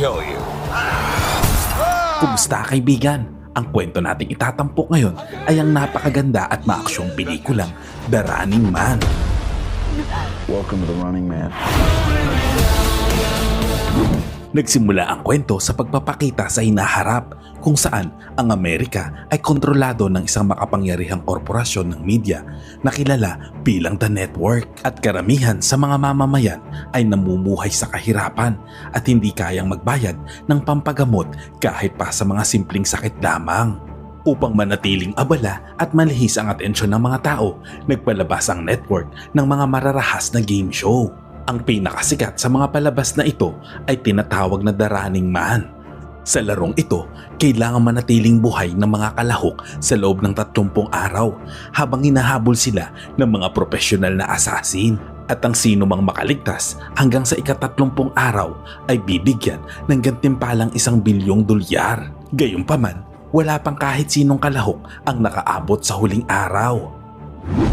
kill you. Kumusta kaibigan? Ang kwento nating itatampok ngayon ay ang napakaganda at maaksyong pelikulang The Running Man. Welcome to The Running Man. Nagsimula ang kwento sa pagpapakita sa hinaharap kung saan ang Amerika ay kontrolado ng isang makapangyarihang korporasyon ng media na kilala bilang The Network, at karamihan sa mga mamamayan ay namumuhay sa kahirapan at hindi kayang magbayad ng pampagamot kahit pa sa mga simpleng sakit lamang. Upang manatiling abala at malihis ang atensyon ng mga tao, nagpalabas ang network ng mga mararahas na game show. Ang pinakasikat sa mga palabas na ito ay tinatawag na The Running Man. Sa larong ito, kailangan manatiling buhay ng mga kalahok sa loob ng 30 araw habang hinahabol sila ng mga profesional na assassin. At ang sino mang makaligtas hanggang sa ika-30 araw ay bibigyan ng gantimpalang $1 bilyong. Gayunpaman, wala pang kahit sinong kalahok ang nakaabot sa huling araw.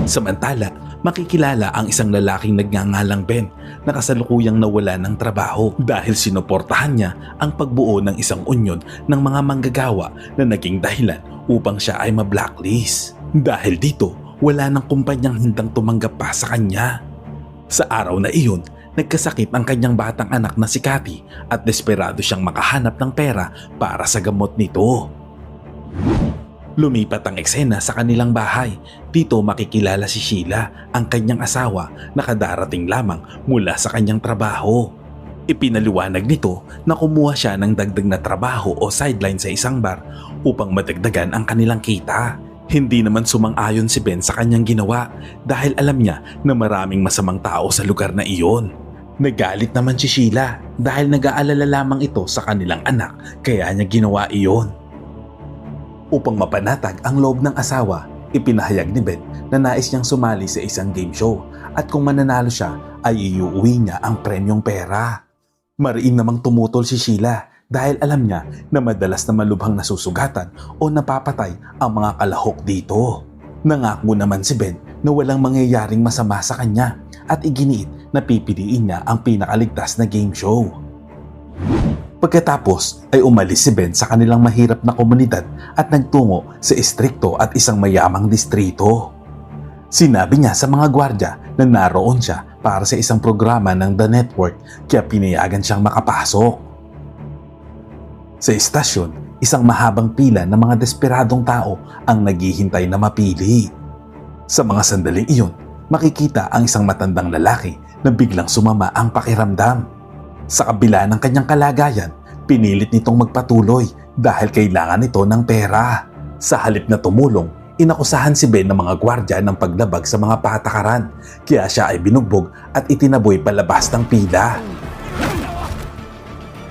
Samantala, makikilala ang isang lalaking nagngangalang Ben na kasalukuyang nawala ng trabaho dahil sinuportahan niya ang pagbuo ng isang unyon ng mga manggagawa na naging dahilan upang siya ay ma-blacklist. Dahil dito, wala nang kumpanyang hindang tumanggap pa sa kanya. Sa araw na iyon, nagkasakit ang kanyang batang anak na si Cathy at desperado siyang makahanap ng pera para sa gamot nito. Lumipat ang eksena sa kanilang bahay. Dito makikilala si Sheila, ang kanyang asawa na kadarating lamang mula sa kanyang trabaho. Ipinaliwanag nito na kumuha siya ng dagdag na trabaho o sideline sa isang bar upang madagdagan ang kanilang kita. Hindi naman sumang-ayon si Ben sa kanyang ginawa dahil alam niya na maraming masamang tao sa lugar na iyon. Nagalit naman si Sheila dahil nag-aalala lamang ito sa kanilang anak kaya niya ginawa iyon. Upang mapanatag ang loob ng asawa, ipinahayag ni Ben na nais niyang sumali sa isang game show at kung mananalo siya ay iuuwi niya ang premyong pera. Mariin namang tumutol si Sheila dahil alam niya na madalas na malubhang nasusugatan o napapatay ang mga kalahok dito. Nangako naman si Ben na walang mangyayaring masama sa kanya at iginiit na pipiliin niya ang pinakaligtas na game show. Pagkatapos ay umalis si Ben sa kanilang mahirap na komunidad at nagtungo sa istrikto at isang mayamang distrito. Sinabi niya sa mga gwardya na naroon siya para sa isang programa ng The Network kaya pinayagan siyang makapasok. Sa istasyon, isang mahabang pila ng mga desperadong tao ang naghihintay na mapili. Sa mga sandaling iyon, makikita ang isang matandang lalaki na biglang sumama ang pakiramdam. Sa kabila ng kanyang kalagayan, pinilit nitong magpatuloy dahil kailangan nito ng pera. Sa halip na tumulong, inakusahan si Ben ng mga gwardya ng paglabag sa mga patakaran kaya siya ay binugbog at itinaboy palabas ng pila.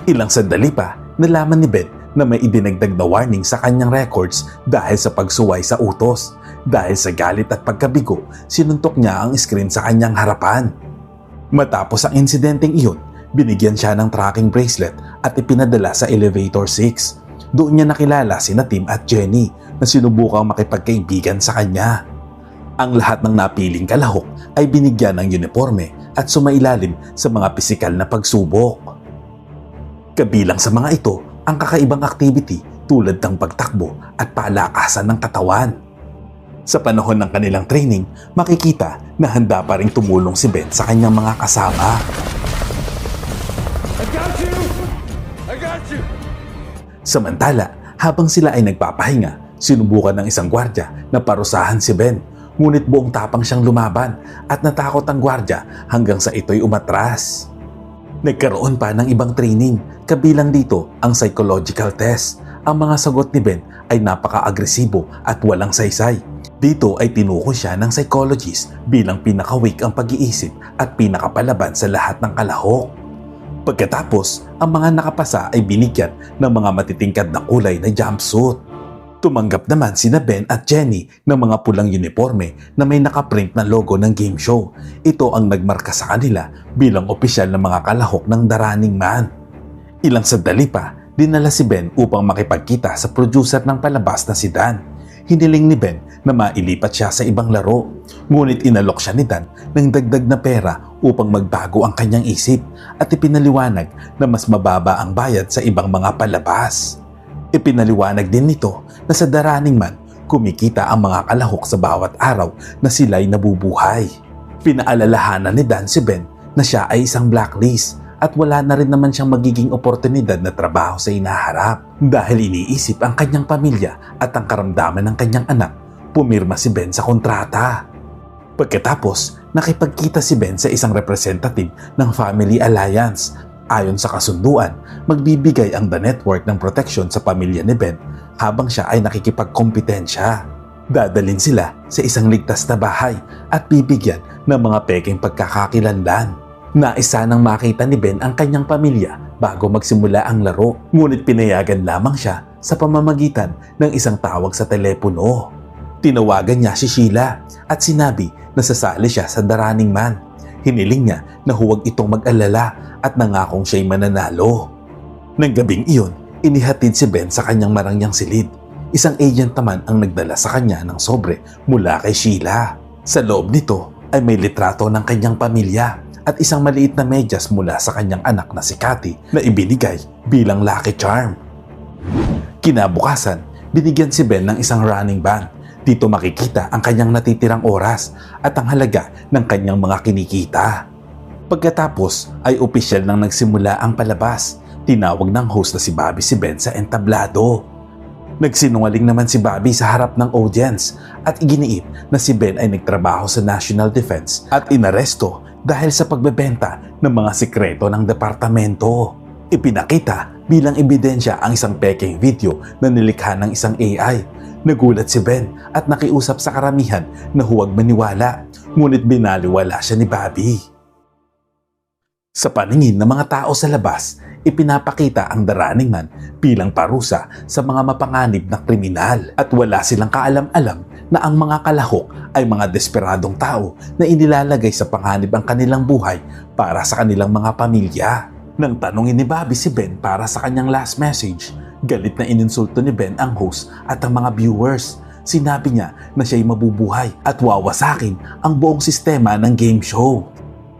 Ilang sandali pa, nalaman ni Ben na may idinagdag na warning sa kanyang records dahil sa pagsuway sa utos. Dahil sa galit at pagkabigo, sinuntok niya ang screen sa kanyang harapan. Matapos ang insidenteng iyon, binigyan siya ng tracking bracelet at ipinadala sa Elevator 6. Doon niya nakilala sina Tim at Jenny na sinubukang makipagkaibigan sa kanya. Ang lahat ng napiling kalahok ay binigyan ng uniforme at sumailalim sa mga pisikal na pagsubok. Kabilang sa mga ito ang kakaibang activity tulad ng pagtakbo at palakasan ng katawan. Sa panahon ng kanilang training, makikita na handa pa ring tumulong si Ben sa kanyang mga kasama. Samantala, habang sila ay nagpapahinga, sinubukan ng isang gwardya na parusahan si Ben. Ngunit buong tapang siyang lumaban at natakot ang gwardya hanggang sa ito'y umatras. Nagkaroon pa ng ibang training, kabilang dito ang psychological test. Ang mga sagot ni Ben ay napaka-agresibo at walang saysay. Dito ay tinukoy siya ng psychologist bilang pinaka-weak ang pag-iisip at pinakapalaban sa lahat ng kalahok. Pagkatapos, ang mga nakapasa ay binigyan ng mga matitingkad na kulay na jumpsuit. Tumanggap naman sina Ben at Jenny ng mga pulang uniforme na may nakaprint na logo ng game show. Ito ang nagmarka sa kanila bilang opisyal ng mga kalahok ng The Running Man. Ilang sandali pa, dinala si Ben upang makipagkita sa producer ng palabas na si Dan. Hiniling ni Ben na mailipat siya sa ibang laro. Ngunit inalok siya ni Dan ng dagdag na pera upang magbago ang kanyang isip at ipinaliwanag na mas mababa ang bayad sa ibang mga palabas. Ipinaliwanag din nito na sa The Running Man, kumikita ang mga kalahok sa bawat araw na sila'y nabubuhay. Pinaalalahanan ni Dan si Ben na siya ay isang blacklist at wala na rin naman siyang magiging oportunidad na trabaho sa inaharap. Dahil iniisip ang kanyang pamilya at ang karamdaman ng kanyang anak, pumirma si Ben sa kontrata. Pagkatapos, nakipagkita si Ben sa isang representative ng Family Alliance. Ayon sa kasunduan, magbibigay ang The Network ng proteksyon sa pamilya ni Ben habang siya ay nakikipagkompetensya. Dadalhin sila sa isang ligtas na bahay at bibigyan ng mga peking pagkakakilanlan. Naisa nang makita ni Ben ang kanyang pamilya bago magsimula ang laro, ngunit pinayagan lamang siya sa pamamagitan ng isang tawag sa telepono. Tinawagan niya si Sheila at sinabi na sasali siya sa The Running Man. Hiniling niya na huwag itong mag-alala at nangakong siya'y mananalo. Nang gabing iyon, inihatid si Ben sa kanyang marangyang silid. Isang agent naman ang nagdala sa kanya ng sobre mula kay Sheila. Sa loob nito ay may litrato ng kanyang pamilya at isang maliit na medyas mula sa kanyang anak na si Cathy na ibinigay bilang lucky charm. Kinabukasan, binigyan si Ben ng isang running band. Dito makikita ang kanyang natitirang oras at ang halaga ng kanyang mga kinikita. Pagkatapos ay opisyal nang nagsimula ang palabas. Tinawag ng host na si Bobby si Ben sa entablado. Nagsinungaling naman si Bobby sa harap ng audience at iginiit na si Ben ay nagtrabaho sa National Defense at inaresto dahil sa pagbebenta ng mga sikreto ng departamento. Ipinakita bilang ebidensya ang isang peking video na nilikha ng isang AI. Nagulat si Ben at nakiusap sa karamihan na huwag maniwala, ngunit binaliwala siya ni Bobby. Sa paningin ng mga tao sa labas, ipinapakita ang The Running Man bilang parusa sa mga mapanganib na kriminal at wala silang kaalam-alam na ang mga kalahok ay mga desperadong tao na inilalagay sa panganib ang kanilang buhay para sa kanilang mga pamilya. Nang tanungin ni Bobby si Ben para sa kanyang last message, galit na ininsulto ni Ben ang host at ang mga viewers. Sinabi niya na siya'y mabubuhay at wawasakin ang buong sistema ng game show.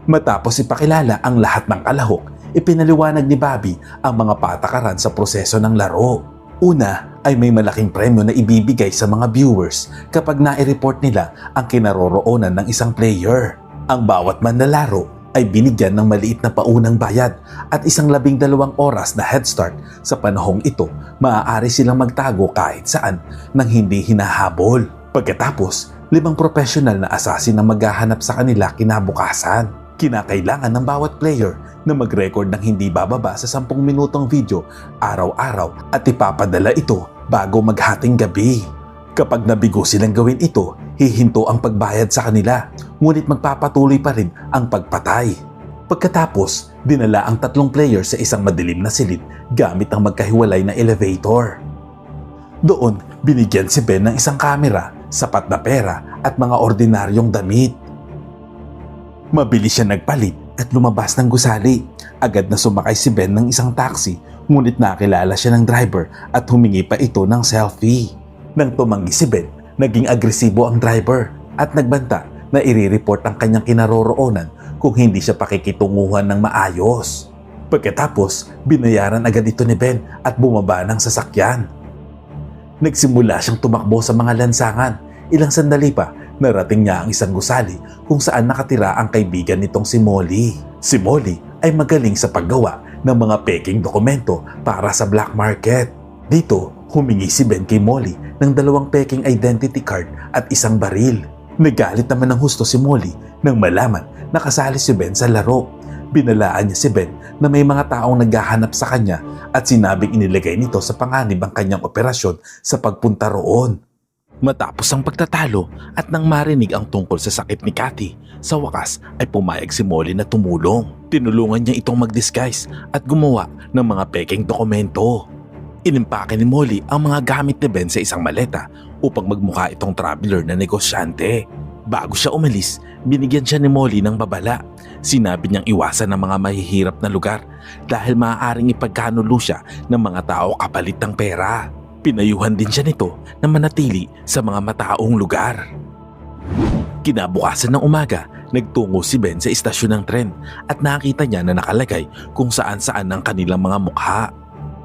Matapos ipakilala ang lahat ng kalahok, ipinaliwanag ni Bobby ang mga patakaran sa proseso ng laro. Una ay may malaking premyo na ibibigay sa mga viewers kapag nai-report nila ang kinaroroonan ng isang player. Ang bawat manlalaro ay binigyan ng maliit na paunang bayad at isang 12 oras na head start. Sa panahong ito, maaari silang magtago kahit saan nang hindi hinahabol. Pagkatapos, 5 professional na assassin ang maghahanap sa kanila kinabukasan. Kinakailangan ng bawat player na mag-record ng hindi bababa sa 10 minutong video araw-araw at ipapadala ito bago maghating gabi. Kapag nabigo silang gawin ito, hihinto ang pagbayad sa kanila, ngunit magpapatuloy pa rin ang pagpatay. Pagkatapos, dinala ang 3 players sa isang madilim na silid gamit ang magkahiwalay na elevator. Doon, binigyan si Ben ng isang kamera, sapat na pera at mga ordinaryong damit. Mabilis siya nagpalit at lumabas ng gusali. Agad na sumakay si Ben ng isang taxi, ngunit nakilala siya ng driver at humingi pa ito ng selfie. Nang tumanggi si Ben, naging agresibo ang driver at nagbanta na i-report ang kanyang kinaroroonan kung hindi siya pakikitunguhan ng maayos. Pagkatapos, binayaran agad ito ni Ben at bumaba ng sasakyan. Nagsimula siyang tumakbo sa mga lansangan. Ilang sandali pa, narating niya ang isang gusali kung saan nakatira ang kaibigan nitong si Molly. Si Molly ay magaling sa paggawa ng mga peking dokumento para sa black market. Dito, humingi si Ben kay Molly ng 2 peking identity card at isang baril. Nagalit naman ng husto si Molly nang malaman na kasali si Ben sa laro. Binalaan niya si Ben na may mga taong naghahanap sa kanya at sinabing inilagay nito sa panganib ang kanyang operasyon sa pagpunta roon. Matapos ang pagtatalo at nang marinig ang tungkol sa sakit ni Cathy, sa wakas ay pumayag si Molly na tumulong. Tinulungan niya itong mag-disguise at gumawa ng mga peking dokumento. Inimpake ni Molly ang mga gamit ni Ben sa isang maleta upang magmukha itong traveler na negosyante. Bago siya umalis, binigyan siya ni Molly ng babala. Sinabi niyang iwasan ng mga mahihirap na lugar dahil maaaring ipagkanulo siya ng mga tao kapalit ng pera. Pinayuhan din siya nito na manatili sa mga mataong lugar. Kinabukasan ng umaga, nagtungo si Ben sa istasyon ng tren at nakita niya na nakalagay kung saan-saan ang kanilang mga mukha.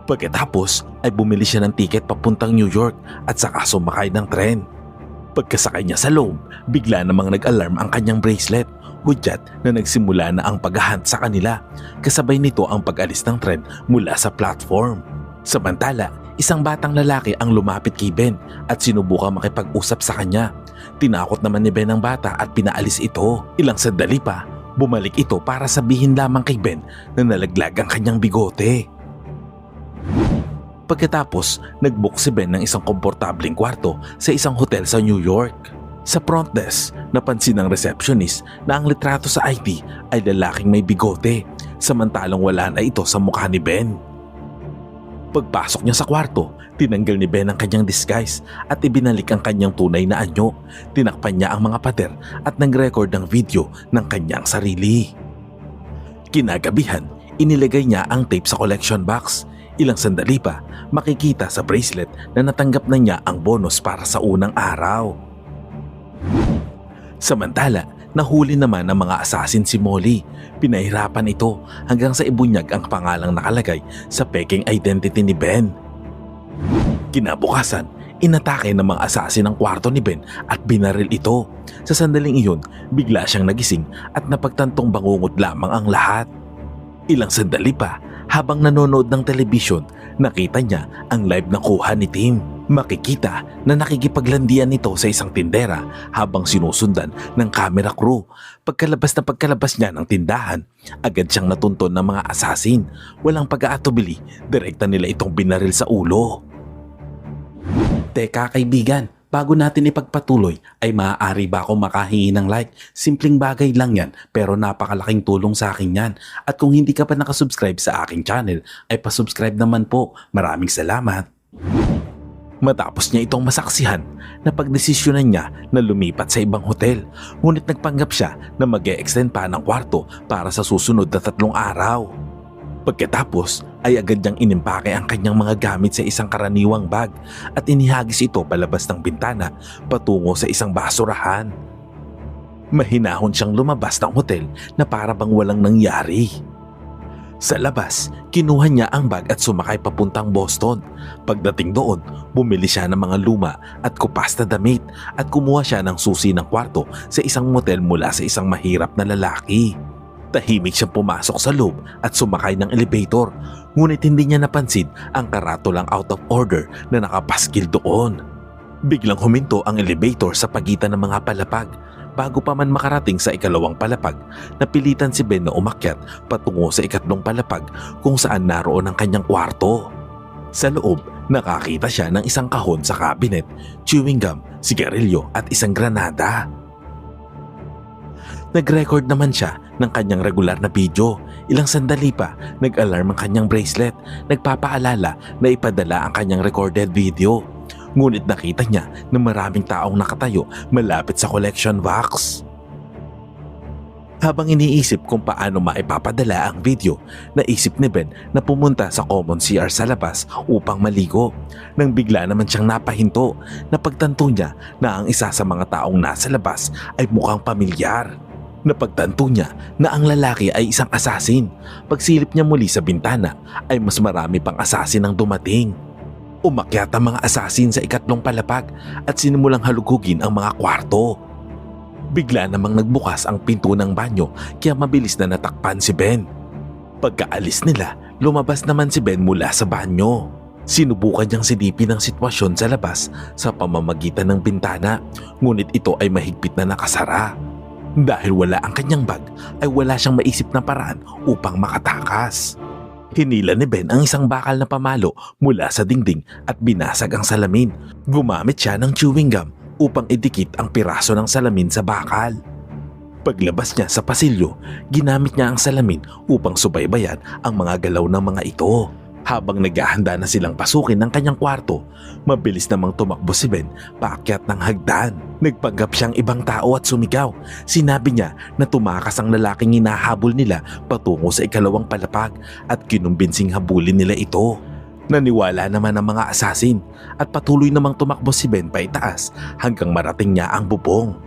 Pagkatapos ay bumili siya ng tiket papuntang New York at saka sumakay ng tren. Pagkasakay niya sa loob, bigla namang nag-alarm ang kanyang bracelet, hudyat na nagsimula na ang paghahunt sa kanila. Kasabay nito ang pag-alis ng tren mula sa platform. Samantala, isang batang lalaki ang lumapit kay Ben at sinubukang makipag-usap sa kanya. Tinakot naman ni Ben ang bata at pinaalis ito. Ilang sandali pa, bumalik ito para sabihin lamang kay Ben na nalaglag ang kanyang bigote. Pagkatapos, nag-book si Ben ng isang komportableng kwarto sa isang hotel sa New York. Sa front desk, napansin ng receptionist na ang litrato sa ID ay lalaking may bigote, samantalang wala na ito sa mukha ni Ben. Pagpasok niya sa kwarto, tinanggal ni Ben ang kanyang disguise at ibinalik ang kanyang tunay na anyo. Tinakpan niya ang mga pader at nag-record ng video ng kanyang sarili. Kinagabihan, inilagay niya ang tape sa collection box. Ilang sandali pa, makikita sa bracelet na natanggap na niya ang bonus para sa unang araw. Samantala, nahuli naman ng mga assassin si Molly. Pinahirapan ito hanggang sa ibunyag ang pangalang nakalagay sa peking identity ni Ben. Kinabukasan, inatake ng mga assassin ang kwarto ni Ben at binaril ito. Sa sandaling iyon, bigla siyang nagising at napagtantong bangungot lamang ang lahat. Ilang sandali pa, habang nanonood ng telebisyon, nakita niya ang live na kuha ni Tim. Makikita na nakikipaglandian nito sa isang tindera habang sinusundan ng camera crew. Pagkalabas niya ng tindahan, agad siyang natunton ng mga assassin. Walang pag-aatubili, direkta nila itong binaril sa ulo. Teka kaibigan, bago natin ipagpatuloy ay maaari ba akong makahingi ng like? Simpleng bagay lang yan pero napakalaking tulong sa akin yan. At kung hindi ka pa nakasubscribe sa aking channel ay pasubscribe naman po. Maraming salamat. Matapos niya itong masaksihan, napagdesisyonan niya na lumipat sa ibang hotel. Ngunit nagpanggap siya na mag-e-extend pa ng kwarto para sa susunod na 3 araw. Pagkatapos ay agad niyang inimpake ang kanyang mga gamit sa isang karaniwang bag at inihagis ito palabas ng bintana patungo sa isang basurahan. Mahinahon siyang lumabas ng hotel na para bang walang nangyari. Sa labas, kinuha niya ang bag at sumakay papuntang Boston. Pagdating doon, bumili siya ng mga luma at kupas na damit at kumuha siya ng susi ng kwarto sa isang motel mula sa isang mahirap na lalaki. Tahimik siyang pumasok sa loob at sumakay ng elevator, ngunit hindi niya napansin ang karatolang out of order na nakapaskil doon. Biglang huminto ang elevator sa pagitan ng mga palapag. Bago pa man makarating sa 2nd palapag, napilitan si Ben na umakyat patungo sa 3rd palapag kung saan naroon ang kanyang kwarto. Sa loob, nakakita siya ng isang kahon sa cabinet, chewing gum, sigarilyo at isang granada. Nag-record naman siya ng kanyang regular na video. Ilang sandali pa, nag-alarm ang kanyang bracelet, nagpapaalala na ipadala ang kanyang recorded video. Ngunit nakita niya na maraming taong nakatayo malapit sa collection box. Habang iniisip kung paano maipapadala ang video, naisip ni Ben na pumunta sa common CR sa labas upang maligo. Nang bigla naman siyang napahinto, napagtanto niya na ang isa sa mga taong nasa labas ay mukhang pamilyar. Napagtanto niya na ang lalaki ay isang assassin. Pagsilip niya muli sa bintana ay mas marami pang assassin ang dumating. Umakyat ang mga assassin sa 3rd palapag at sinimulang halugugin ang mga kwarto. Bigla namang nagbukas ang pinto ng banyo kaya mabilis na natakpan si Ben. Pagkaalis nila, lumabas naman si Ben mula sa banyo. Sinubukan niyang silipin ang sitwasyon sa labas sa pamamagitan ng bintana, ngunit ito ay mahigpit na nakasara. Dahil wala ang kanyang bag ay wala siyang maisip na paraan upang makatakas. Hinila ni Ben ang isang bakal na pamalo mula sa dingding at binasag ang salamin. Gumamit siya ng chewing gum upang idikit ang piraso ng salamin sa bakal. Paglabas niya sa pasilyo, ginamit niya ang salamin upang subaybayan ang mga galaw ng mga ito. Habang naghahanda na silang pasukin ng kanyang kwarto, mabilis namang tumakbo si Ben paakyat ng hagdan. Nagpanggap siyang ibang tao at sumigaw. Sinabi niya na tumakas ang lalaking hinahabol nila patungo sa 2nd palapag at kinumbinsing habulin nila ito. Naniwala naman ang mga assassin at patuloy namang tumakbo si Ben paitaas hanggang marating niya ang bubong.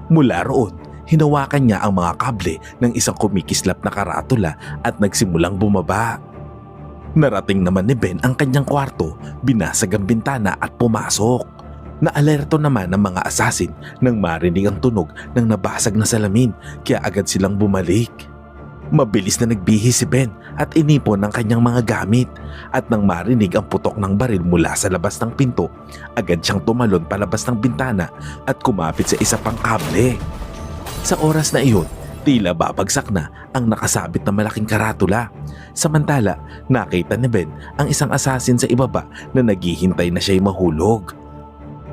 Mula roon, hinawakan niya ang mga kable ng isang kumikislap na karatula at nagsimulang bumaba. Narating naman ni Ben ang kanyang kwarto, binasag ang bintana at pumasok. Naalerto naman ang mga asasin nang marinig ang tunog ng nabasag na salamin kaya agad silang bumalik. Mabilis na nagbihis si Ben at inipon ang kanyang mga gamit at nang marinig ang putok ng baril mula sa labas ng pinto, agad siyang tumalon palabas ng bintana at kumapit sa isa pang kable. Sa oras na iyon, tila babagsak na ang nakasabit na malaking karatula. Samantala, nakita ni Ben ang isang asasin sa ibaba na naghihintay na siya'y mahulog.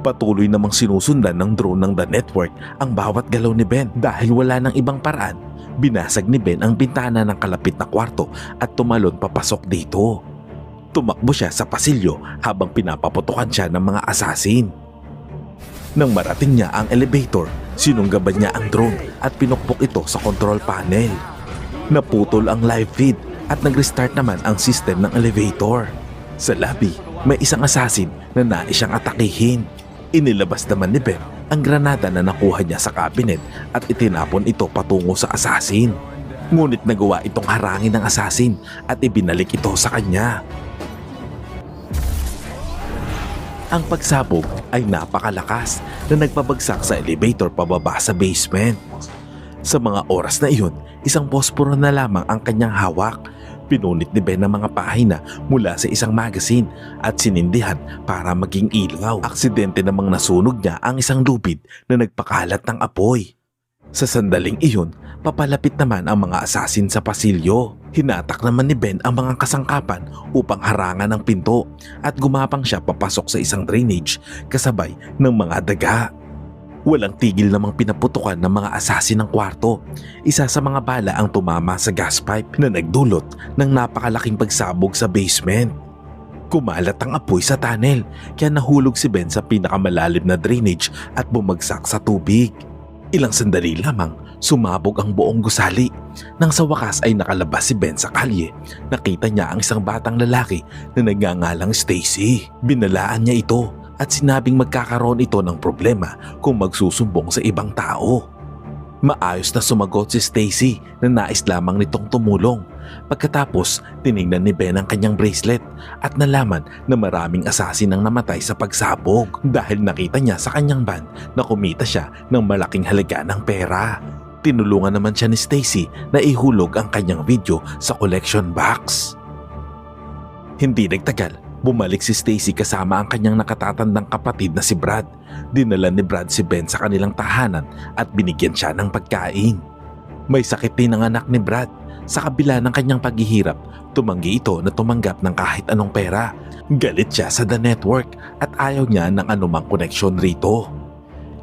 Patuloy namang sinusundan ng drone ng The Network ang bawat galaw ni Ben dahil wala nang ibang paraan. Binasag ni Ben ang bintana ng kalapit na kwarto at tumalon papasok dito. Tumakbo siya sa pasilyo habang pinapaputukan siya ng mga asasin. Nang marating niya ang elevator, sinunggaban niya ang drone at pinukpok ito sa control panel. Naputol ang live feed at nag-restart naman ang system ng elevator. Sa lobby, may isang asasin na nais siyang atakihin. Inilabas naman ni Ben ang granada na nakuha niya sa cabinet at itinapon ito patungo sa asasin. Ngunit nagawa itong harangin ng asasin at ibinalik ito sa kanya. Ang pagsabog ay napakalakas na nagpabagsak sa elevator pababa sa basement. Sa mga oras na iyon, isang posporo na lamang ang kanyang hawak. Pinunit ni Ben ang mga pahina mula sa isang magazine at sinindihan para maging ilaw. Aksidente namang nasunog niya ang isang lubid na nagpakalat ng apoy. Sa sandaling iyon, papalapit naman ang mga asasin sa pasilyo. Hinatak naman ni Ben ang mga kasangkapan upang harangan ang pinto at gumapang siya papasok sa isang drainage kasabay ng mga daga. Walang tigil namang pinaputukan ng mga asasin ng kwarto. Isa sa mga bala ang tumama sa gas pipe na nagdulot ng napakalaking pagsabog sa basement. Kumalat ang apoy sa tunnel kaya nahulog si Ben sa pinakamalalim na drainage at bumagsak sa tubig. Ilang sandali lamang, sumabog ang buong gusali. Nang sa wakas ay nakalabas si Ben sa kalye, nakita niya ang isang batang lalaki na nagngangalang Stacy. Binalaan niya ito at sinabing magkakaroon ito ng problema kung magsusumbong sa ibang tao. Maayos na sumagot si Stacy na nais lamang nitong tumulong. Pagkatapos, tiningnan ni Ben ang kanyang bracelet at nalaman na maraming asasin ang namatay sa pagsabog dahil nakita niya sa kanyang van na kumita siya ng malaking halaga ng pera. Tinulungan naman siya ni Stacy na ihulog ang kanyang video sa collection box. Hindi nagtagal, bumalik si Stacy kasama ang kanyang nakatatandang kapatid na si Brad. Dinala ni Brad si Ben sa kanilang tahanan at binigyan siya ng pagkain. May sakit din ang anak ni Brad. Sa kabila ng kanyang paghihirap, tumanggi ito na tumanggap ng kahit anong pera. Galit siya sa The Network at ayaw niya ng anumang koneksyon rito.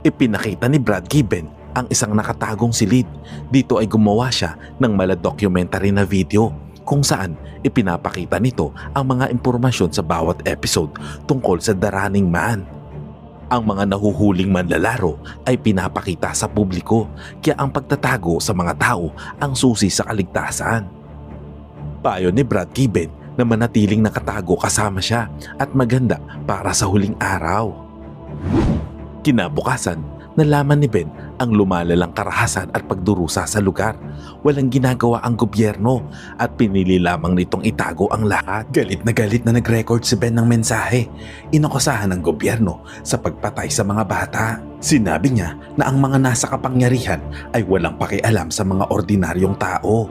Ipinakita ni Brad kay Ben ang isang nakatagong silid. Dito ay gumawa siya ng mala-documentary na video kung saan ipinapakita nito ang mga impormasyon sa bawat episode tungkol sa The Running Man. Ang mga nahuhuling manlalaro ay pinapakita sa publiko kaya ang pagtatago sa mga tao ang susi sa kaligtasan. Payo ni Brad kay Ben na manatiling nakatago kasama siya at maganda para sa huling araw. Kinabukasan, nalaman ni Ben ang lumalalang karahasan at pagdurusa sa lugar. Walang ginagawa ang gobyerno at pinili lamang nitong itago ang lahat. Galit na nag-record si Ben ng mensahe. Inakusahan ng gobyerno sa pagpatay sa mga bata. Sinabi niya na ang mga nasa kapangyarihan ay walang pakialam sa mga ordinaryong tao.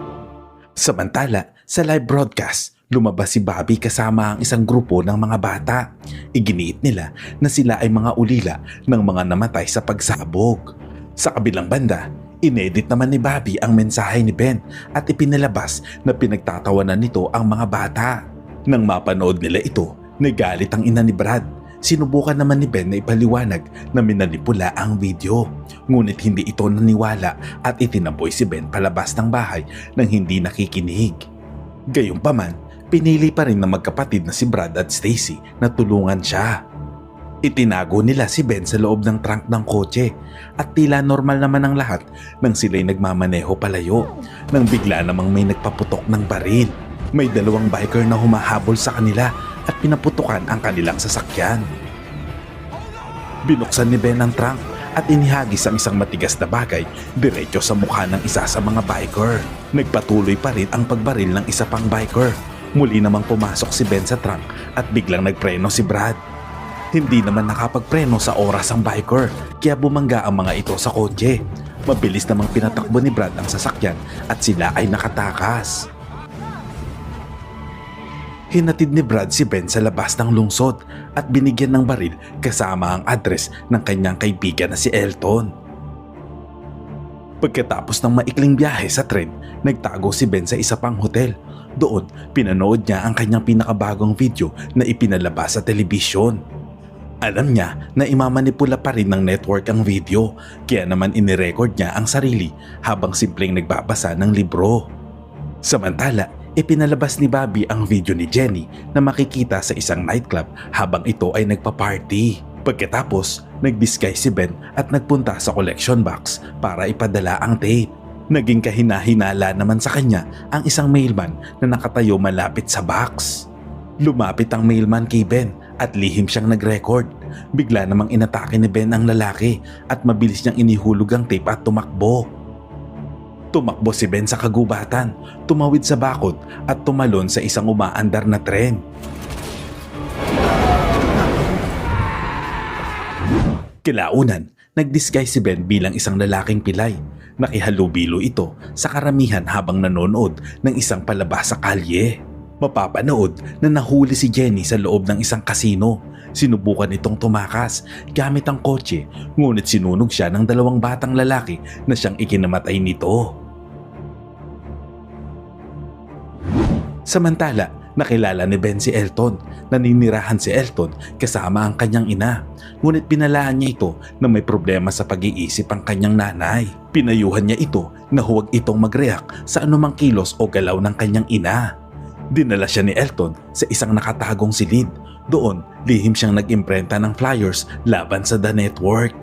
Samantala, sa live broadcast, lumabas si Bobby kasama ang isang grupo ng mga bata. Iginiit nila na sila ay mga ulila ng mga namatay sa pagsabog. Sa kabilang banda, inedit naman ni Bobby ang mensahe ni Ben at ipinalabas na pinagtatawanan nito ang mga bata. Nang mapanood nila ito, nagalit ang ina ni Brad. Sinubukan naman ni Ben na ipaliwanag na minanipula ang video. Ngunit hindi ito naniwala at itinaboy si Ben palabas ng bahay nang hindi nakikinig. Gayunpaman, pinili pa rin ng magkapatid na si Brad at Stacy na tulungan siya. Itinago nila si Ben sa loob ng trunk ng kotse at tila normal naman ang lahat nang sila'y nagmamaneho palayo nang bigla namang may nagpaputok ng baril. May dalawang biker na humahabol sa kanila at pinaputukan ang kanilang sasakyan. Binuksan ni Ben ang trunk at inihagis ang isang matigas na bagay diretso sa mukha ng isa sa mga biker. Nagpatuloy pa rin ang pagbaril ng isa pang biker. Muli namang pumasok si Ben sa trunk at biglang nagpreno si Brad. Hindi naman nakapagpreno sa oras ang biker kaya bumangga ang mga ito sa kotse. Mabilis namang pinatakbo ni Brad ang sasakyan at sila ay nakatakas. Hinatid ni Brad si Ben sa labas ng lungsod at binigyan ng baril kasama ang address ng kanyang kaibigan na si Elton. Pagkatapos ng maikling biyahe sa tren, nagtago si Ben sa isa pang hotel. Doon, pinanood niya ang kanyang pinakabagong video na ipinalabas sa telebisyon. Alam niya na imamanipula pa rin ng network ang video, kaya naman inirecord niya ang sarili habang simpleng nagbabasa ng libro. Samantala, ipinalabas ni Bobby ang video ni Jenny na makikita sa isang nightclub habang ito ay nagpa-party. Pagkatapos, nag-disguise si Ben at nagpunta sa collection box para ipadala ang tape. Naging kahina-hinala naman sa kanya ang isang mailman na nakatayo malapit sa box. Lumapit ang mailman kay Ben at lihim siyang nag-record. Bigla namang inatake ni Ben ang lalaki at mabilis niyang inihulog ang tape at tumakbo. Tumakbo si Ben sa kagubatan, tumawid sa bakod at tumalon sa isang umaandar na tren. Kilaunan, nag-disguise si Ben bilang isang lalaking pilay. Nakihalubilo ito sa karamihan habang nanonood ng isang palabas sa kalye. Mapapanood na nahuli si Jenny sa loob ng isang kasino. Sinubukan itong tumakas gamit ang kotse, ngunit sinunog siya ng dalawang batang lalaki na siyang ikinamatay nito. Samantala, nakilala ni Ben si Elton. Naninirahan si Elton kasama ang kanyang ina. Ngunit pinalaan niya ito na may problema sa pag-iisip ang kanyang nanay. Pinayuhan niya ito na huwag itong mag-react sa anumang kilos o galaw ng kanyang ina. Dinala siya ni Elton sa isang nakatagong silid. Doon, lihim siyang nag-imprenta ng flyers laban sa The Network.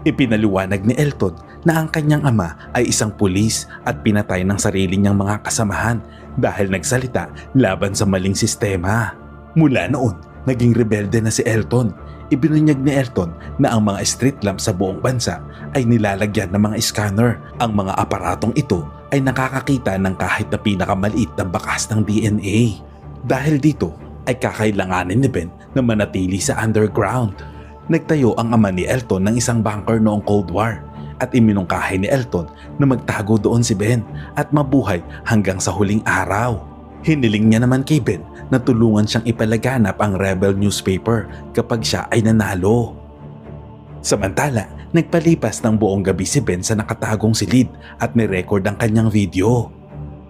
Ipinaliwanag ni Elton na ang kanyang ama ay isang pulis at pinatay ng sarili niyang mga kasamahan dahil nagsalita laban sa maling sistema. Mula noon, naging rebelde na si Elton. Ibinunyag ni Elton na ang mga street lamp sa buong bansa ay nilalagyan ng mga scanner. Ang mga aparatong ito ay nakakakita ng kahit na pinakamaliit na bakas ng DNA. Dahil dito ay kakailanganin ni Ben na manatili sa underground. Nagtayo ang ama ni Elton ng isang bunker noong Cold War at iminungkahi ni Elton na magtago doon si Ben at mabuhay hanggang sa huling araw. Hiniling niya naman kay Ben na tulungan siyang ipalaganap ang Rebel newspaper kapag siya ay nanalo. Samantala, nagpalipas ng buong gabi si Ben sa nakatagong silid at nirecord ang kanyang video.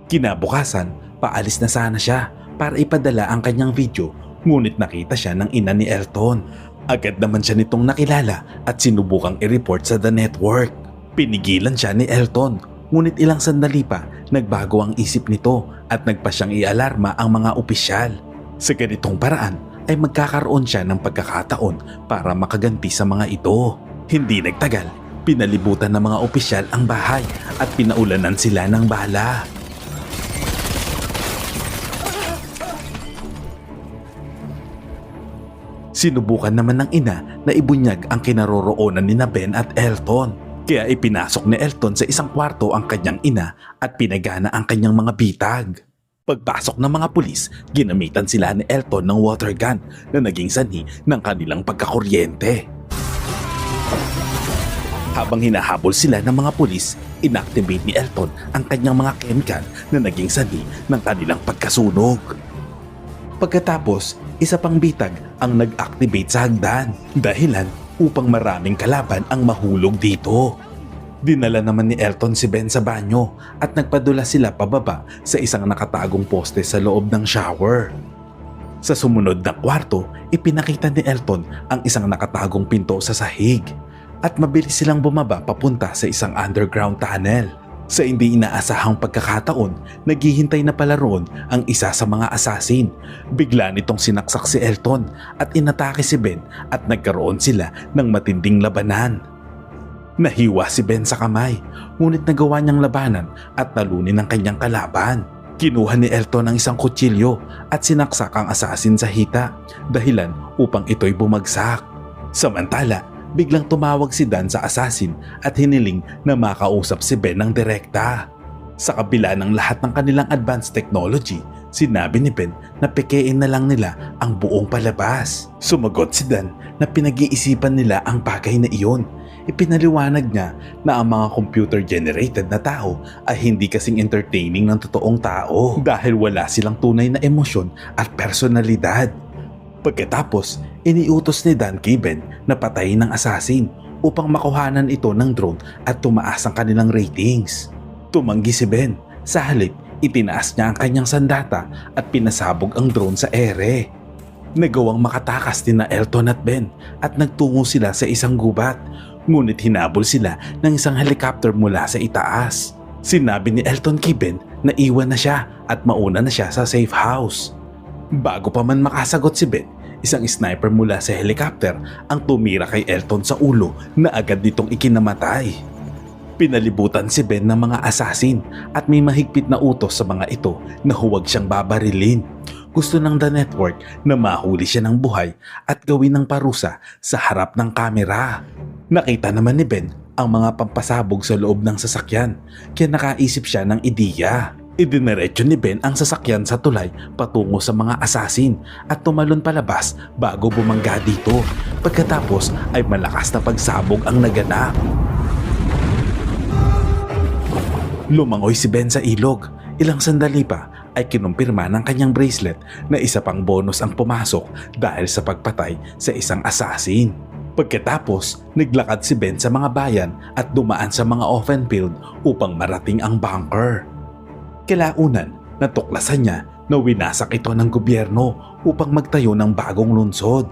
Kinabukasan, paalis na sana siya para ipadala ang kanyang video, ngunit nakita siya ng ina ni Elton. Agad naman siya nitong nakilala at sinubukang i-report sa The Network. Pinigilan siya ni Elton, ngunit ilang sandali pa nagbago ang isip nito at nagpa siyang i-alarma ang mga opisyal. Sa ganitong paraan ay magkakaroon siya ng pagkakataon para makaganti sa mga ito. Hindi nagtagal, pinalibutan ng mga opisyal ang bahay at pinaulanan sila ng bala. Sinubukan naman ng ina na ibunyag ang kinaroroonan ni Ben at Elton. Kaya ipinasok ni Elton sa isang kwarto ang kanyang ina at pinagana ang kanyang mga bitag. Pagpasok ng mga pulis, ginamitan sila ni Elton ng water gun na naging sanhi ng kanilang pagkakuryente. Habang hinahabol sila ng mga pulis, inactivate ni Elton ang kanyang mga chemical na naging sanhi ng kanilang pagkasunog. Pagkatapos, isa pang bitag ang nag-activate sa hagdan, dahilan upang maraming kalaban ang mahulog dito. Dinala naman ni Elton si Ben sa banyo at nagpadula sila pababa sa isang nakatagong poste sa loob ng shower. Sa sumunod na kwarto, ipinakita ni Elton ang isang nakatagong pinto sa sahig at mabilis silang bumaba papunta sa isang underground tunnel. Sa hindi inaasahang pagkakataon, naghihintay na pala roon ang isa sa mga assassin. Bigla nitong sinaksak si Elton at inatake si Ben at nagkaroon sila ng matinding labanan. Nahiwa si Ben sa kamay, ngunit nagawa niyang labanan at talunin ang kanyang kalaban. Kinuha ni Elton ang isang kutsilyo at sinaksak ang assassin sa hita, dahilan upang ito'y bumagsak. Samantala, biglang tumawag si Dan sa assassin at hiniling na makausap si Ben ng direkta. Sa kabila ng lahat ng kanilang advanced technology, sinabi ni Ben na pekein na lang nila ang buong palabas. Sumagot si Dan na pinag-iisipan nila ang bagay na iyon. Ipinaliwanag niya na ang mga computer-generated na tao ay hindi kasing entertaining ng totoong tao dahil wala silang tunay na emosyon at personalidad. Pagkatapos, iniutos ni Dan kay Ben na patayin ng assassin upang makuhanan ito ng drone at tumaas ang kanilang ratings. Tumanggi si Ben. Sa halip, itinaas niya ang kanyang sandata at pinasabog ang drone sa ere. Nagawang makatakas ni na Elton at Ben at nagtungo sila sa isang gubat. Ngunit hinabol sila ng isang helicopter mula sa itaas. Sinabi ni Elton kay Ben na iwan na siya at mauna na siya sa safe house. Bago pa man makasagot si Ben, isang sniper mula sa helicopter ang tumira kay Elton sa ulo na agad nitong ikinamatay. Pinalibutan si Ben ng mga assassin at may mahigpit na utos sa mga ito na huwag siyang babarilin. Gusto ng The Network na mahuli siya ng buhay at gawin ng parusa sa harap ng kamera. Nakita naman ni Ben ang mga pampasabog sa loob ng sasakyan kaya nakaisip siya ng ideya. Idiniretso ni Ben ang sasakyan sa tulay patungo sa mga assassin at tumalon palabas bago bumangga dito. Pagkatapos ay malakas na pagsabog ang naganap. Lumangoy si Ben sa ilog. Ilang sandali pa ay kinumpirma ng kanyang bracelet na isa pang bonus ang pumasok dahil sa pagpatay sa isang assassin. Pagkatapos, naglakad si Ben sa mga bayan at dumaan sa mga open field upang marating ang bunker. Kalaunan, natuklasan niya na winasak ito ng gobyerno upang magtayo ng bagong lungsod.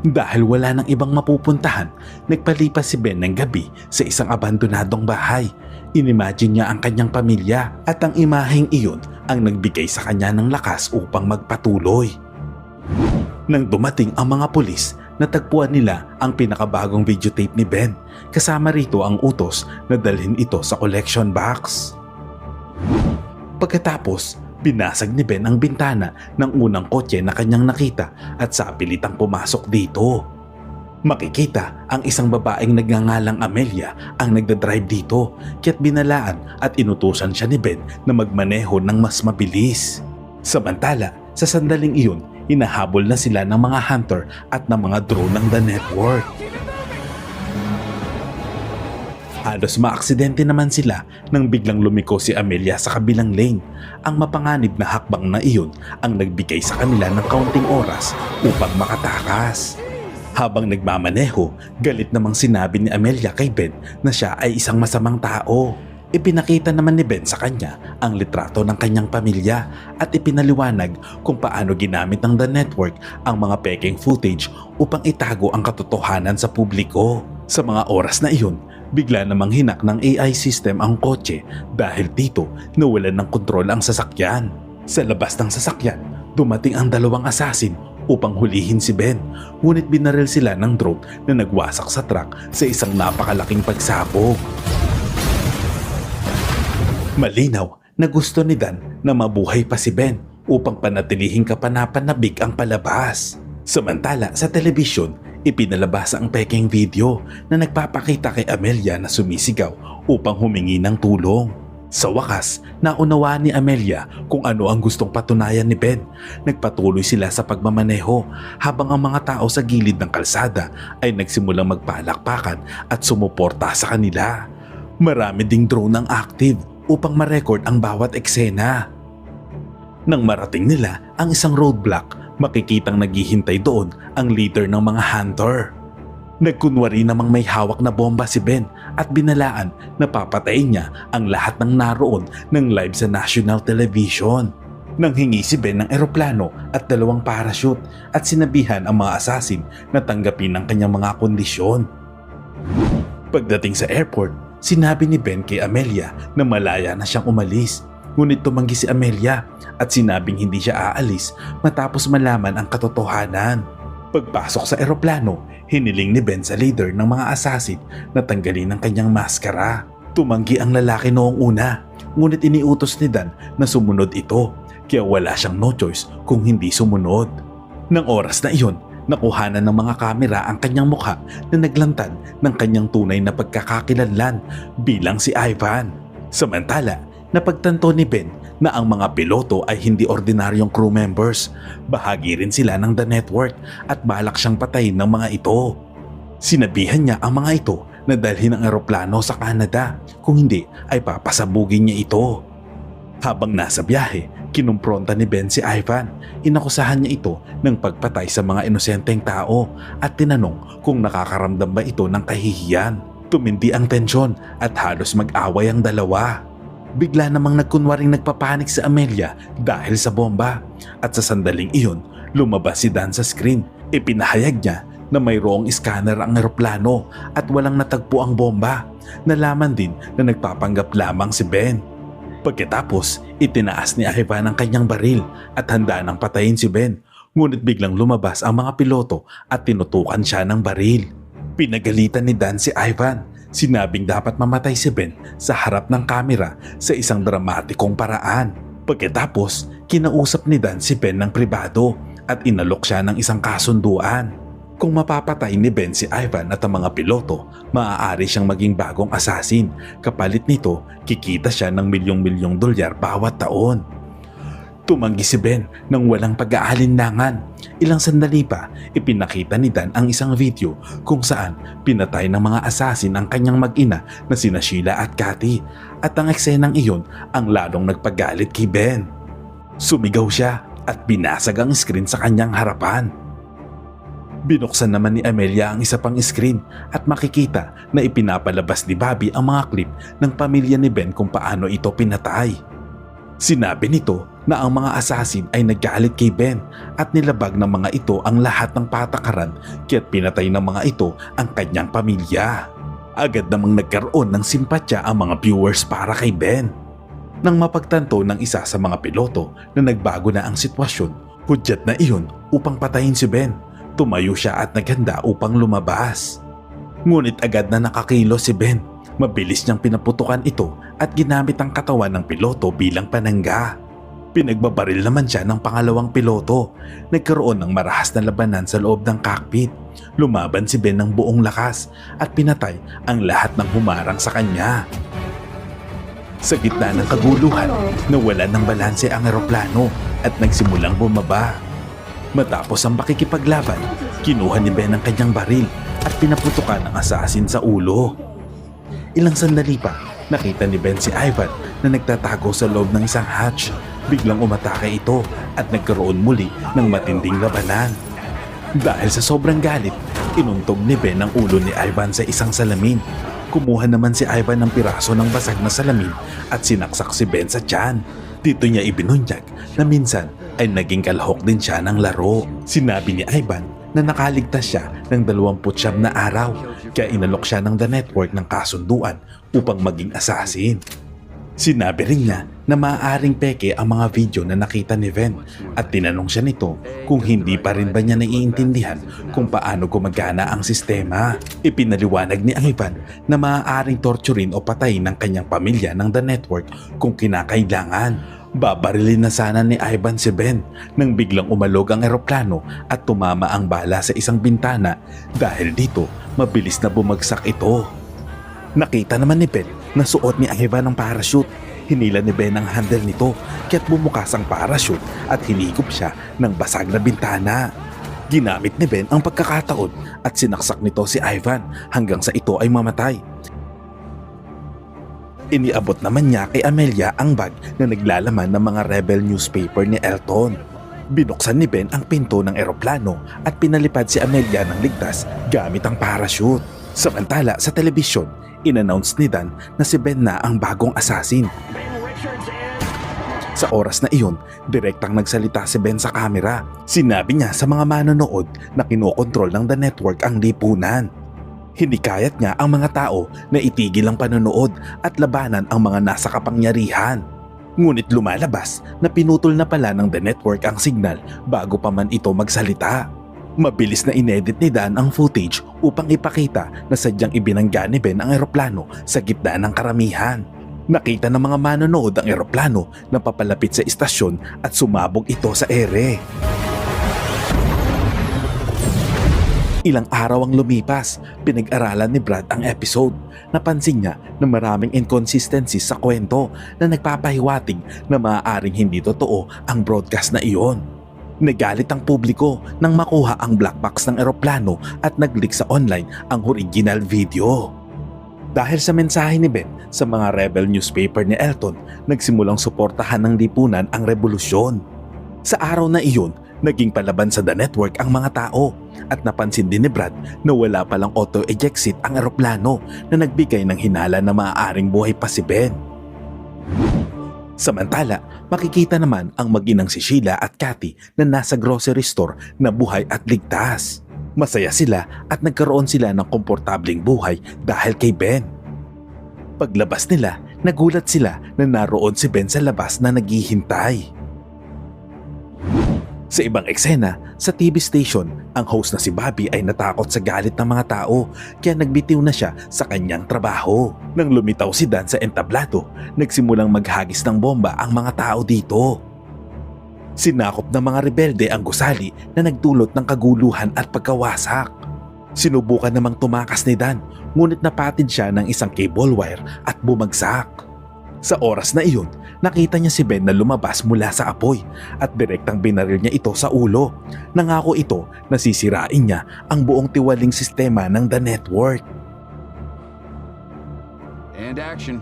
Dahil wala nang ibang mapupuntahan, nagpalipas si Ben ng gabi sa isang abandonadong bahay. Inimagine niya ang kanyang pamilya at ang imaheng iyon ang nagbigay sa kanya ng lakas upang magpatuloy. Nang dumating ang mga pulis, natagpuan nila ang pinakabagong videotape ni Ben. Kasama rito ang utos na dalhin ito sa collection box. Pagkatapos, binasag ni Ben ang bintana ng unang kotse na kanyang nakita at sa pilitang pumasok dito. Makikita ang isang babaeng nagngangalang Amelia ang nagdadrive dito kaya't binalaan at inutusan siya ni Ben na magmaneho ng mas mabilis. Samantala, sa sandaling iyon, hinahabol na sila ng mga hunter at ng mga drone ng The Network. Halos maaksidente naman sila nang biglang lumiko si Amelia sa kabilang lane. Ang mapanganib na hakbang na iyon ang nagbigay sa kanila ng kaunting oras upang makatakas. Habang nagmamaneho, galit namang sinabi ni Amelia kay Ben na siya ay isang masamang tao. Ipinakita naman ni Ben sa kanya ang litrato ng kanyang pamilya at ipinaliwanag kung paano ginamit ng The Network ang mga peking footage upang itago ang katotohanan sa publiko. Sa mga oras na iyon, bigla namang hinak ng AI system ang kotse dahil dito nawalan ng kontrol ang sasakyan. Sa labas ng sasakyan, dumating ang dalawang assassin upang hulihin si Ben. Ngunit binaril sila ng drone na nagwasak sa truck sa isang napakalaking pagsabog. Malinaw na gusto ni Dan na mabuhay pa si Ben upang panatilihing kapanapanabik ang palabas. Samantala sa telebisyon, ipinalabas ang peking video na nagpapakita kay Amelia na sumisigaw upang humingi ng tulong. Sa wakas, naunawaan ni Amelia kung ano ang gustong patunayan ni Ben. Nagpatuloy sila sa pagmamaneho habang ang mga tao sa gilid ng kalsada ay nagsimulang magpalakpakan at sumuporta sa kanila. Marami ding drone ang active upang ma-record ang bawat eksena. Nang marating nila ang isang roadblock, makikitang naghihintay doon ang leader ng mga hunter. Nagkunwari namang may hawak na bomba si Ben at binalaan na papatayin niya ang lahat ng naroon ng live sa national television. Nanghingi si Ben ng eroplano at 2 parachute at sinabihan ang mga assassin na tanggapin ang kanyang mga kondisyon. Pagdating sa airport, sinabi ni Ben kay Amelia na malaya na siyang umalis. Ngunit tumanggi si Amelia at sinabing hindi siya aalis matapos malaman ang katotohanan. Pagpasok sa eroplano, hiniling ni Ben sa leader ng mga assassin na tanggalin ang kanyang maskara. Tumanggi ang lalaki noong una, ngunit iniutos ni Dan na sumunod ito, kaya wala siyang no choice kung hindi sumunod. Nang oras na iyon, Nakuhanan ng mga kamera ang kanyang mukha na naglantad ng kanyang tunay na pagkakakilanlan bilang si Ivan. Samantala, napagtanto ni Ben na ang mga piloto ay hindi ordinaryong crew members. Bahagi rin sila ng The Network at balak siyang patayin ng mga ito. Sinabihan niya ang mga ito na dalhin ang eroplano sa Canada, kung hindi ay papasabugin niya ito. Habang nasa biyahe, kinumpronta ni Ben si Ivan. Inakusahan niya ito ng pagpatay sa mga inosenteng tao at tinanong kung nakakaramdam ba ito ng kahihiyan. Tumindi ang tensyon at halos mag-away ang dalawa. Bigla namang nagkunwaring nagpapanik si Amelia dahil sa bomba at sa sandaling iyon, lumabas si Dan sa screen. Ipinahayag niya na mayroong scanner ang eroplano at walang natagpo ang bomba. Nalaman din na nagpapanggap lamang si Ben. Pagkatapos, itinaas ni Ivan ang kanyang baril at handa nang patayin si Ben. Ngunit biglang lumabas ang mga piloto at tinutukan siya ng baril. Pinagalitan ni Dan si Ivan. Sinabing dapat mamatay si Ben sa harap ng kamera sa isang dramatikong paraan. Pagkatapos, kinausap ni Dan si Ben ng pribado at inalok siya ng isang kasunduan. Kung mapapatay ni Ben si Ivan at ang mga piloto, maaari siyang maging bagong assassin. Kapalit nito, kikita siya ng milyong-milyong dolyar bawat taon. Tumanggi si Ben nang walang pag-aalinlangan. Ilang sandali pa, ipinakita ni Dan ang isang video kung saan pinatay ng mga assassin ang kanyang mag-ina na sina Sheila at Cathy. At ang eksenang iyon ang lalong nagpagalit kay Ben. Sumigaw siya at binasag ang screen sa kanyang harapan. Binuksan naman ni Amelia ang isa pang screen at makikita na ipinapalabas ni Bobby ang mga clip ng pamilya ni Ben kung paano ito pinatay. Sinabi nito na ang mga assassin ay naggalit kay Ben at nilabag ng mga ito ang lahat ng patakaran kaya't pinatay ng mga ito ang kanyang pamilya. Agad namang nagkaroon ng simpatya ang mga viewers para kay Ben. Nang mapagtanto ng isa sa mga piloto na nagbago na ang sitwasyon, hudyat na iyon upang patayin si Ben. Tumayo siya at naghanda upang lumabas. Ngunit agad na nakakilos si Ben. Mabilis niyang pinaputukan ito at ginamit ang katawan ng piloto bilang panangga. Pinagbabaril naman siya ng pangalawang piloto. Nagkaroon ng marahas na labanan sa loob ng cockpit. Lumaban si Ben ng buong lakas at pinatay ang lahat ng humarang sa kanya. Sa gitna ng kaguluhan, nawalan ng balanse ang eroplano at nagsimulang bumaba. Matapos ang pakikipaglaban, kinuha ni Ben ang kanyang baril at pinaputukan ang assassin sa ulo. Ilang sandali pa, nakita ni Ben si Ivan na nagtatago sa loob ng isang hatch. Biglang umatake ito at nagkaroon muli ng matinding labanan. Dahil sa sobrang galit, inuntog ni Ben ang ulo ni Ivan sa isang salamin. Kumuha naman si Ivan ng piraso ng basag na salamin at sinaksak si Ben sa tiyan. Dito niya ibinunyag na minsan ay naging kalahok din siya ng laro. Sinabi ni Ivan na nakaligtas siya ng 29 na araw kaya inalok siya ng The Network ng kasunduan upang maging assassin. Sinabi rin niya na maaaring peke ang mga video na nakita ni Ben at tinanong siya nito kung hindi pa rin ba niya naiintindihan kung paano gumagana ang sistema. Ipinaliwanag ni Ivan na maaaring torturin o patayin ng kanyang pamilya ng The Network kung kinakailangan. Babarilin na sana ni Ivan si Ben nang biglang umalog ang eroplano at tumama ang bala sa isang bintana. Dahil dito, mabilis na bumagsak ito. Nakita naman ni Ben na suot ni Ivan ang parachute. Hinila ni Ben ang handle nito kaya't bumukas ang parachute at hinigop siya ng basag na bintana. Ginamit ni Ben ang pagkakataon at sinaksak nito si Ivan hanggang sa ito ay mamatay. Iniabot naman niya kay Amelia ang bag na naglalaman ng mga rebel newspaper ni Elton. Binuksan ni Ben ang pinto ng eroplano at pinalipad si Amelia ng ligtas gamit ang parachute. Samantala sa telebisyon, in-announce ni Dan na si Ben na ang bagong assassin. Sa oras na iyon, direktang nagsalita si Ben sa kamera. Sinabi niya sa mga manonood na kinokontrol ng The Network ang lipunan. Hinikayat niya ang mga tao na itigil ang panonood at labanan ang mga nasa kapangyarihan. Ngunit lumalabas na pinutol na pala ng The Network ang signal bago pa man ito magsalita. Mabilis na inedit ni Dan ang footage upang ipakita na sadyang ibinangga ni Ben ang eroplano sa gitna ng karamihan. Nakita ng mga manonood ang eroplano na papalapit sa istasyon at sumabog ito sa ere. Ilang araw ang lumipas, pinag-aralan ni Brad ang episode. Napansin niya na maraming inconsistencies sa kwento na nagpapahiwatig na maaaring hindi totoo ang broadcast na iyon. Nagalit ang publiko nang makuha ang black box ng eroplano at nag-leak sa online ang original video. Dahil sa mensahe ni Ben sa mga rebel newspaper ni Elton, nagsimulang suportahan ng lipunan ang revolusyon. Sa araw na iyon, naging palaban sa The Network ang mga tao at napansin din ni Brad na wala palang auto-eject seat ang eroplano na nagbigay ng hinala na maaaring buhay pa si Ben. Samantala, makikita naman ang mag-inang si Sheila at Cathy na nasa grocery store na buhay at ligtas. Masaya sila at nagkaroon sila ng komportableng buhay dahil kay Ben. Paglabas nila, nagulat sila na naroon si Ben sa labas na naghihintay. Sa ibang eksena, sa TV station, ang host na si Bobby ay natakot sa galit ng mga tao kaya nagbitiw na siya sa kanyang trabaho. Nang lumitaw si Dan sa entablado, nagsimulang maghagis ng bomba ang mga tao dito. Sinakop ng mga rebelde ang gusali na nagdulot ng kaguluhan at pagkawasak. Sinubukan namang tumakas ni Dan, ngunit napatid siya ng isang cable wire at bumagsak. Sa oras na iyon, nakita niya si Ben na lumabas mula sa apoy at direktang binaril niya ito sa ulo. Nangako ito na sisirain niya ang buong tiwaling sistema ng The Network. And action.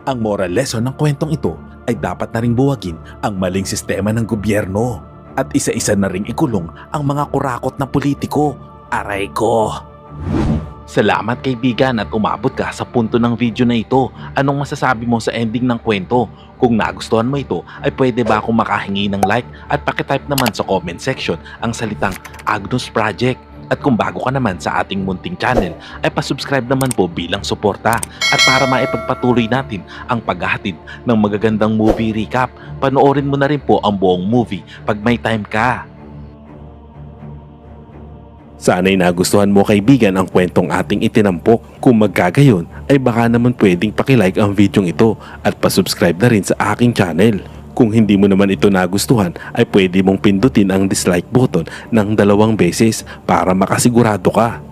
Ang moral lesson ng kwentong ito ay dapat na ring buwagin ang maling sistema ng gobyerno at isa-isa na ring ikulong ang mga kurakot na politiko. Aray ko! Salamat kaibigan at umabot ka sa punto ng video na ito. Anong masasabi mo sa ending ng kwento? Kung nagustuhan mo ito, ay pwede ba akong makahingi ng like at pakitype naman sa comment section ang salitang Agnus Project. At kung bago ka naman sa ating munting channel, ay pasubscribe naman po bilang suporta. At para maipagpatuloy natin ang paghahatid ng magagandang movie recap, panoorin mo na rin po ang buong movie pag may time ka. Sana'y nagustuhan mo kaibigan ang kwentong ating itinampok. Kung magkagayon ay baka naman pwedeng pakilike ang video ito at pasubscribe na rin sa aking channel. Kung hindi mo naman ito nagustuhan ay pwede mong pindutin ang dislike button ng 2 beses para makasigurado ka.